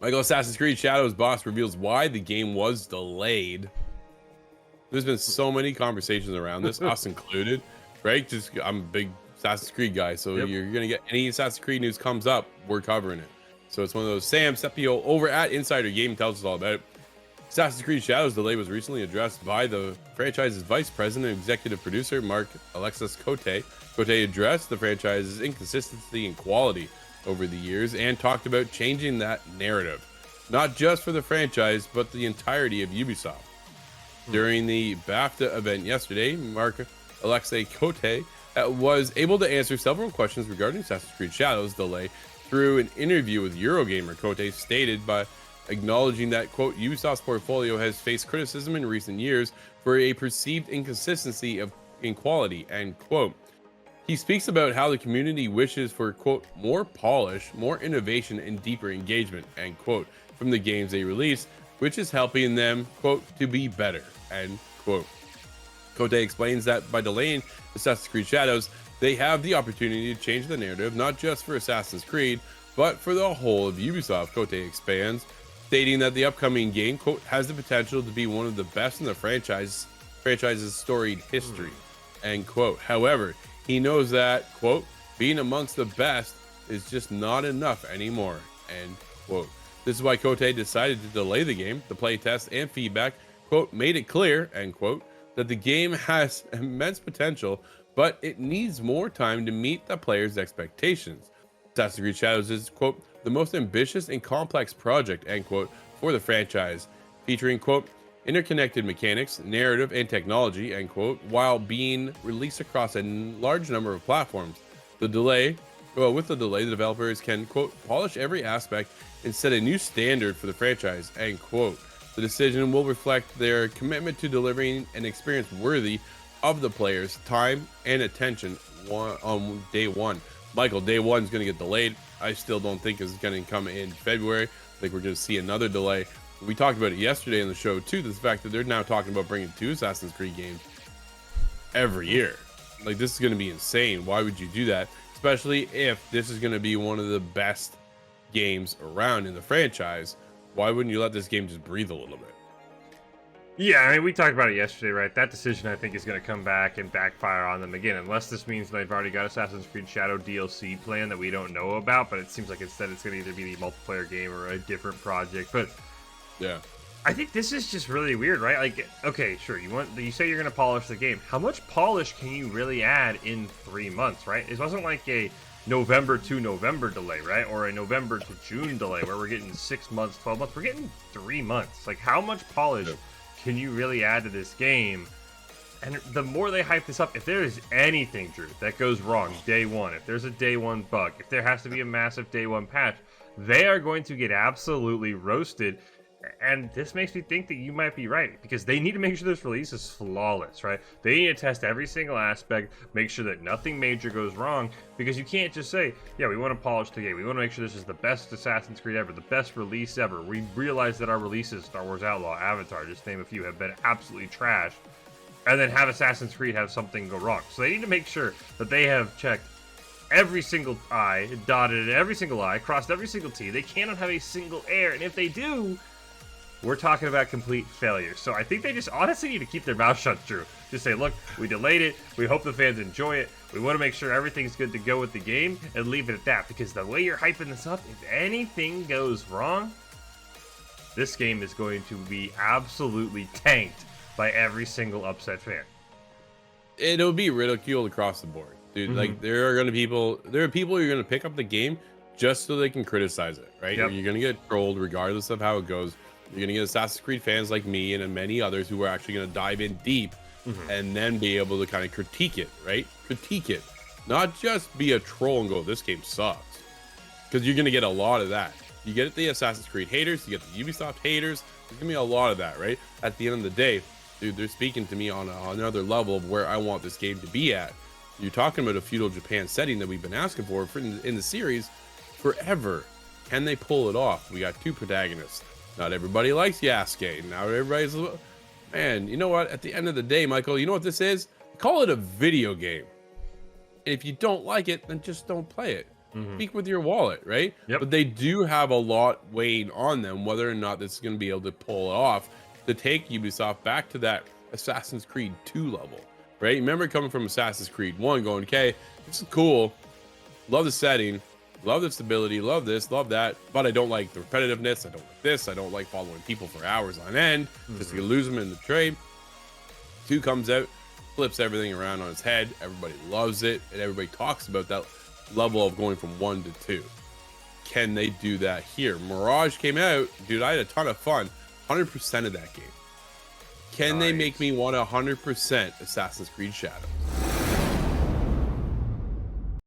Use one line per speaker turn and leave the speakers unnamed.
Michael, Assassin's Creed Shadows boss reveals why the game was delayed. There's been so many conversations around this, us included, right? Just I'm a big Assassin's Creed guy, so
Yep.
you're gonna get any Assassin's Creed news comes up, we're covering it. So it's one of those. Sam Sepio over at Insider Game tells us all about it. Assassin's Creed Shadows delay was recently addressed by the franchise's vice president and executive producer, Marc-Alexis Côté. Côté addressed the franchise's inconsistency and quality over the years and talked about changing that narrative, not just for the franchise, but the entirety of Ubisoft. During the BAFTA event yesterday, Marc-Alexis Côté was able to answer several questions regarding Assassin's Creed Shadows delay through an interview with Eurogamer. Côté stated by acknowledging that, quote, Ubisoft's portfolio has faced criticism in recent years for a perceived inconsistency in quality, end quote. He speaks about how the community wishes for, quote, more polish, more innovation, and deeper engagement, end quote, from the games they release, which is helping them, quote, to be better, end quote. Côté explains that by delaying Assassin's Creed Shadows, they have the opportunity to change the narrative, not just for Assassin's Creed, but for the whole of Ubisoft. Côté expands, stating that the upcoming game, quote, has the potential to be one of the best in the franchise's storied history, end quote. However, he knows that, quote, being amongst the best is just not enough anymore, end quote. This is why Côté decided to delay the game. The playtest and feedback, quote, made it clear, end quote, that the game has immense potential, but it needs more time to meet the players' expectations. Assassin's Creed Shadows is, quote, the most ambitious and complex project, end quote, for the franchise, featuring, quote, interconnected mechanics, narrative, and technology, end quote, while being released across a large number of platforms. With the delay, the developers can, quote, polish every aspect and set a new standard for the franchise, end quote. The decision will reflect their commitment to delivering an experience worthy of the players' time and attention on day one. Michael, day one is going to get delayed. I still don't think it's going to come in February. I think we're going to see another delay. We talked about it yesterday in the show too. The fact that they're now talking about bringing 2 Assassin's Creed games every year. Like, this is going to be insane. Why would you do that? Especially if this is going to be one of the best games around in the franchise. Why wouldn't you let this game just breathe a little bit?
Yeah, I mean, we talked about it yesterday, right? That decision, I think, is going to come back and backfire on them again, unless this means they've already got Assassin's Creed Shadow DLC plan that we don't know about, but it seems like instead it's going to either be the multiplayer game or a different project. But
yeah,
I think this is just really weird, right? Like, okay, sure, you say you're going to polish the game. How much polish can you really add in 3 months, right? It wasn't like a November to November delay, right? Or a November to June delay where we're getting 6 months, 12 months. We're getting 3 months. Like, how much polish can you really add to this game? And the more they hype this up, if there is anything, Drew, that goes wrong day one, if there's a day one bug, if there has to be a massive day one patch, they are going to get absolutely roasted. And this makes me think that you might be right, because they need to make sure this release is flawless, right? They need to test every single aspect, make sure that nothing major goes wrong, because you can't just say, yeah, we want to polish the game. We want to make sure this is the best Assassin's Creed ever, the best release ever. We realize that our releases, Star Wars Outlaw, Avatar, just name a few, have been absolutely trash, and then have Assassin's Creed have something go wrong. So they need to make sure that they have checked every single I, dotted every single I, crossed every single T. They cannot have a single error, and if they do, we're talking about complete failure. So I think they just honestly need to keep their mouth shut, Drew. Just say, look, we delayed it. We hope the fans enjoy it. We want to make sure everything's good to go with the game, and leave it at that. Because the way you're hyping this up, if anything goes wrong, this game is going to be absolutely tanked by every single upset fan.
It'll be ridiculed across the board, dude. Like, there are people who are going to pick up the game just so they can criticize it, right?
Yep.
You're going to get trolled regardless of how it goes. You're going to get Assassin's Creed fans like me and many others who are actually going to dive in deep and then be able to kind of critique it, right? Critique it. Not just be a troll and go, this game sucks. Because you're going to get a lot of that. You get the Assassin's Creed haters, you get the Ubisoft haters. There's going to be a lot of that, right? At the end of the day, dude, they're speaking to me on another level of where I want this game to be at. You're talking about a feudal Japan setting that we've been asking for in the series forever. Can they pull it off? We got 2 protagonists. Not everybody likes Yasuke. Not everybody's... Man, you know what? At the end of the day, Michael, you know what this is? Call it a video game. If you don't like it, then just don't play it. speak with your wallet, right?
Yep.
But they do have a lot weighing on them, whether or not this is going to be able to pull it off to take Ubisoft back to that Assassin's Creed 2 level, right? Remember coming from Assassin's Creed 1 going, okay, this is cool, love the setting, love the stability, love this, love that, but I don't like the repetitiveness, I don't like this, I don't like following people for hours on end, just to lose them in the trade. 2 comes out, flips everything around on its head, everybody loves it, and everybody talks about that level of going from 1 to 2. Can they do that here? Mirage came out, dude, I had a ton of fun, 100% of that game. Can they make me want 100% Assassin's Creed Shadows?